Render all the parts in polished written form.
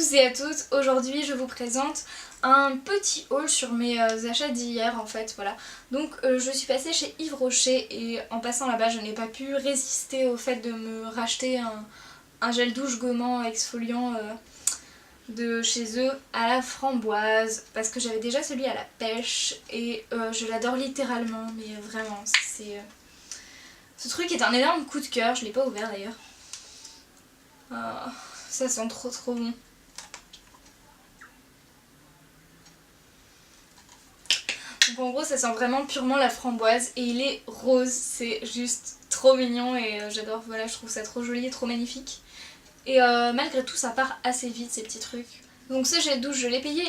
tous et à toutes, aujourd'hui je vous présente un petit haul sur mes achats d'hier en fait, voilà. Donc je suis passée chez Yves Rocher et en passant là-bas je n'ai pas pu résister au fait de me racheter un gel douche gommant exfoliant de chez eux à la framboise parce que j'avais déjà celui à la pêche et je l'adore littéralement, mais vraiment c'est... Ce truc est un énorme coup de cœur, je l'ai pas ouvert d'ailleurs. Ça sent trop bon. Donc en gros ça sent vraiment purement la framboise et il est rose, c'est juste trop mignon et j'adore, voilà, je trouve ça trop joli et trop magnifique. Et malgré tout ça part assez vite ces petits trucs. Donc ce gel douche je l'ai payé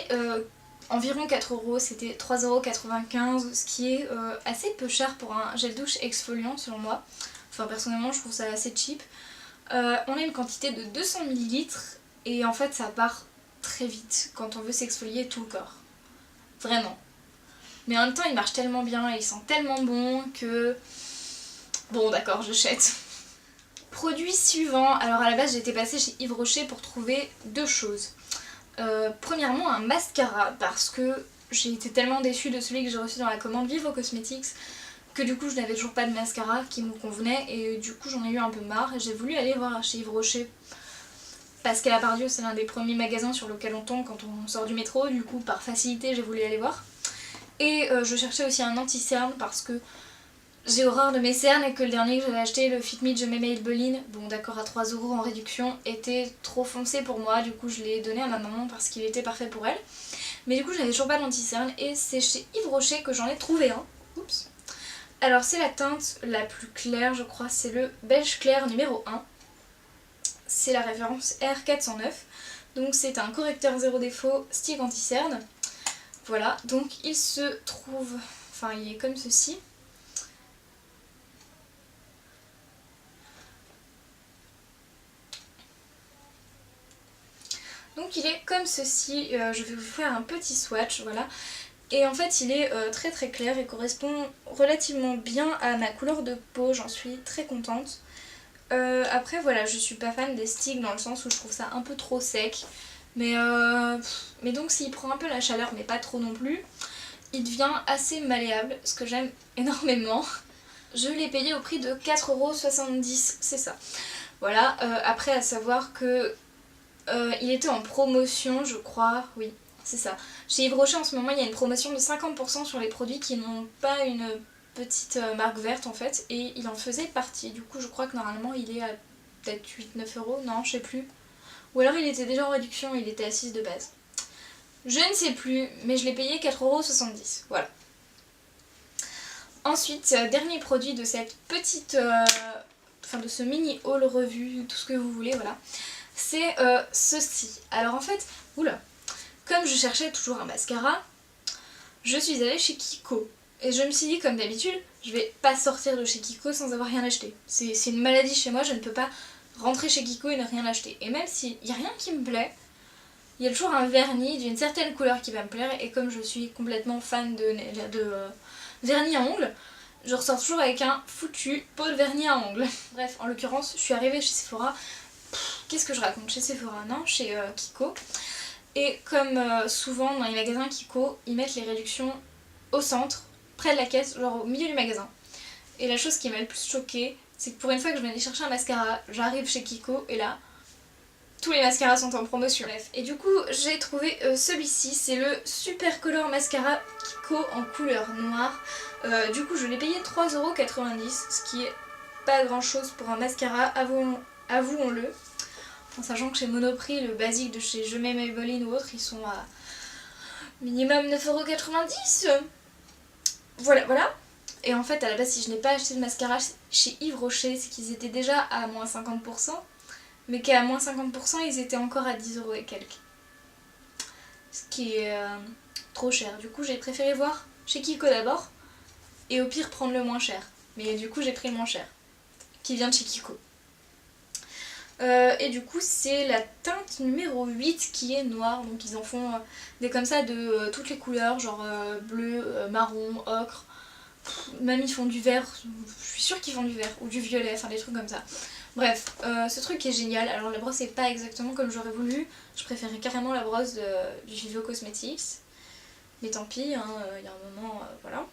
environ 4€, c'était 3,95€, ce qui est assez peu cher pour un gel douche exfoliant selon moi. Enfin personnellement je trouve ça assez cheap. On a une quantité de 200 ml et en fait ça part très vite quand on veut s'exfolier tout le corps. Vraiment. Mais en même temps il marche tellement bien et il sent tellement bon que... Bon d'accord, je jette. Produit suivant, alors à la base j'étais passée chez Yves Rocher pour trouver deux choses. Premièrement un mascara parce que j'ai été tellement déçue de celui que j'ai reçu dans la commande Vivo Cosmetics que du coup je n'avais toujours pas de mascara qui me convenait et du coup j'en ai eu un peu marre et j'ai voulu aller voir chez Yves Rocher parce qu'à la Pardieu c'est l'un des premiers magasins sur lequel on tombe quand on sort du métro, du coup par facilité j'ai voulu aller voir. Et je cherchais aussi un anti-cerne parce que j'ai horreur de mes cernes et que le dernier que j'avais acheté, le Fit Me de Maybelline, bon d'accord à 3€ en réduction, était trop foncé pour moi, du coup je l'ai donné à ma maman parce qu'il était parfait pour elle. Mais du coup je n'avais toujours pas d'anti-cerne et c'est chez Yves Rocher que j'en ai trouvé un. Oups. Alors c'est la teinte la plus claire je crois, c'est le beige clair numéro 1. C'est la référence R409. Donc c'est un correcteur zéro défaut stick anti-cerne. Voilà, donc il se trouve, enfin il est comme ceci. Donc il est comme ceci, je vais vous faire un petit swatch, voilà. Et en fait il est très clair et correspond relativement bien à ma couleur de peau, j'en suis très contente. Après voilà, je suis pas fan des sticks dans le sens où je trouve ça un peu trop sec. Mais donc s'il prend un peu la chaleur mais pas trop non plus, il devient assez malléable, ce que j'aime énormément. Je l'ai payé au prix de 4,70€, c'est ça. Voilà, après à savoir que il était en promotion je crois, oui c'est ça. Chez Yves Rocher en ce moment il y a une promotion de 50% sur les produits qui n'ont pas une petite marque verte en fait et il en faisait partie. Du coup je crois que normalement il est à peut-être 8-9€, non je sais plus. Ou alors il était déjà en réduction, il était à 6 de base. Je ne sais plus, mais je l'ai payé 4,70€, voilà. Ensuite, dernier produit de cette petite... enfin de ce mini haul revue, tout ce que vous voulez, voilà. C'est ceci. Alors en fait, oula, comme je cherchais toujours un mascara, je suis allée chez Kiko. Et je me suis dit, comme d'habitude, je vais pas sortir de chez Kiko sans avoir rien acheté. C'est une maladie chez moi, je ne peux pas rentrer chez Kiko et ne rien acheter. Et même s'il n'y a rien qui me plaît, il y a toujours un vernis d'une certaine couleur qui va me plaire. Et comme je suis complètement fan de vernis à ongles, je ressors toujours avec un foutu pot de vernis à ongles. Bref, en l'occurrence, je suis arrivée chez Sephora. Qu'est-ce que je raconte? Chez Sephora, non, chez Kiko. Et comme souvent dans les magasins Kiko, ils mettent les réductions au centre, près de la caisse, genre au milieu du magasin. Et la chose qui m'a le plus choquée, c'est que pour une fois que je venais chercher un mascara, j'arrive chez Kiko et là, tous les mascaras sont en promotion. Bref, et du coup j'ai trouvé celui-ci, c'est le Super Color Mascara Kiko en couleur noire. Du coup je l'ai payé 3,90€, ce qui est pas grand chose pour un mascara, avouons-le. En sachant que chez Monoprix, le basique de chez Je mets Maybelline ou autre, ils sont à minimum 9,90€. Voilà. Et en fait à la base si je n'ai pas acheté de mascara chez Yves Rocher, c'est qu'ils étaient déjà à moins 50%. Mais qu'à moins 50% ils étaient encore à 10€ et quelques. Ce qui est trop cher. Du coup j'ai préféré voir chez Kiko d'abord et au pire prendre le moins cher. Mais du coup j'ai pris le moins cher, qui vient de chez Kiko. Et du coup c'est la teinte numéro 8 qui est noire, donc ils en font des comme ça de toutes les couleurs, genre bleu, marron, ocre. même ils font du vert, je suis sûre qu'ils font du vert ou du violet, enfin des trucs comme ça. Bref, ce truc est génial. Alors la brosse est pas exactement comme j'aurais voulu, je préférais carrément la brosse du Vivo Cosmetics. Mais tant pis, hein, y a un moment, voilà.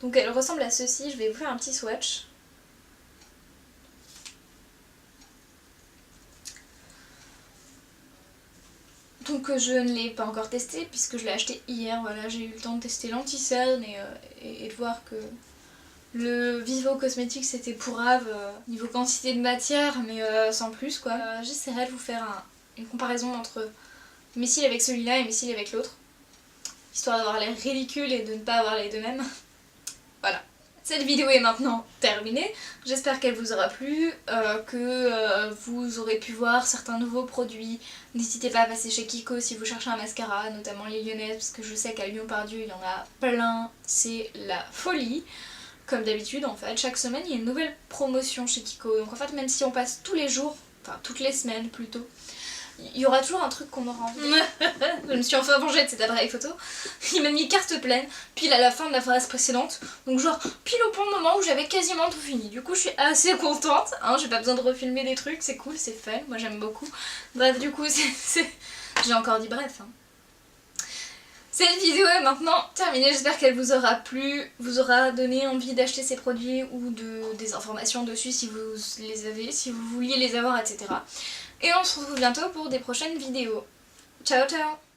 Donc elle ressemble à ceci, je vais vous faire un petit swatch. Donc je ne l'ai pas encore testé puisque je l'ai acheté hier, voilà, j'ai eu le temps de tester l'anti-cerne et de voir que le Vivo Cosmetics c'était pourrave niveau quantité de matière mais sans plus quoi. J'essaierai de vous faire une comparaison entre mes cils avec celui-là et mes cils avec l'autre, histoire d'avoir l'air ridicule et de ne pas avoir les deux mêmes. Voilà. Cette vidéo est maintenant terminée, j'espère qu'elle vous aura plu, que vous aurez pu voir certains nouveaux produits. N'hésitez pas à passer chez Kiko si vous cherchez un mascara, notamment les lyonnaises, parce que je sais qu'à Lyon-Pardieu il y en a plein, c'est la folie. Comme d'habitude en fait, chaque semaine il y a une nouvelle promotion chez Kiko, donc en fait même si on passe tous les jours, enfin toutes les semaines plutôt, il y aura toujours un truc qu'on aura envie. Je me suis enfin vengée de cet appareil photo. Il m'a mis carte pleine, pile à la fin de la phrase précédente. Donc genre pile au bon moment où j'avais quasiment tout fini. Du coup je suis assez contente, hein, j'ai pas besoin de refilmer des trucs, c'est cool, c'est fun, moi j'aime beaucoup. Bref du coup j'ai encore dit bref. Hein. Cette vidéo est maintenant terminée, j'espère qu'elle vous aura plu, vous aura donné envie d'acheter ces produits ou des informations dessus si vous les avez, si vous vouliez les avoir, etc. Et on se retrouve bientôt pour des prochaines vidéos. Ciao ciao!